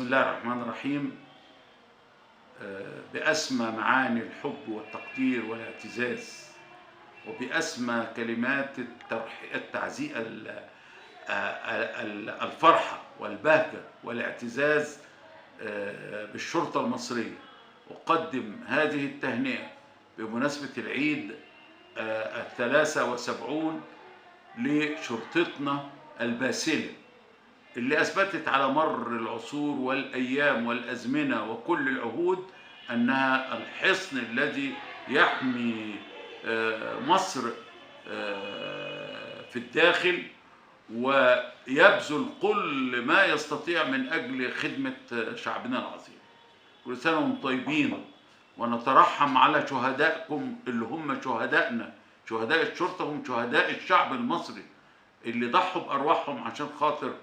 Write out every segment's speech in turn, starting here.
الله الرحمن الرحيم. بأسمى معاني الحب والتقدير والاعتزاز، وبأسمى كلمات التعزية، الفرحة والبهجة والاعتزاز بالشرطة المصرية. أقدم هذه التهنئة بمناسبة العيد 73 لشرطتنا الباسلة، اللي أثبتت على مر العصور والأيام والأزمنة وكل العهود أنها الحصن الذي يحمي مصر في الداخل، ويبذل كل ما يستطيع من أجل خدمة شعبنا العظيم. كل سنة وانتم طيبين، ونترحم على شهدائكم اللي هم شهدائنا، شهداء الشرطة، هم شهداء الشعب المصري اللي ضحوا بأرواحهم عشان خاطر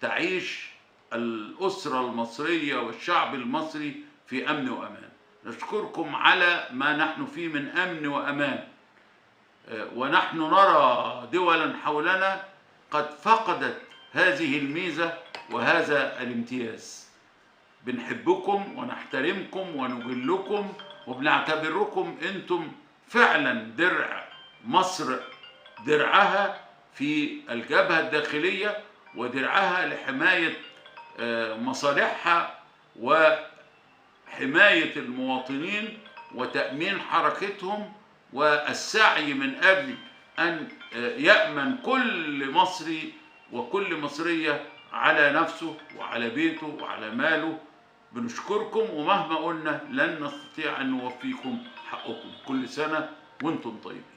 تعيش الأسرة المصرية والشعب المصري في أمن وأمان. نشكركم على ما نحن فيه من أمن وأمان، ونحن نرى دولا حولنا قد فقدت هذه الميزة وهذا الامتياز. بنحبكم ونحترمكم ونجلكم، وبنعتبركم أنتم فعلا درع مصر، درعها في الجبهة الداخلية ودرعها لحماية مصالحها وحماية المواطنين وتأمين حركتهم، والسعي من أجل أن يأمن كل مصري وكل مصرية على نفسه وعلى بيته وعلى ماله. بنشكركم، ومهما قلنا لن نستطيع أن نوفيكم حقكم. كل سنة وانتم طيبين.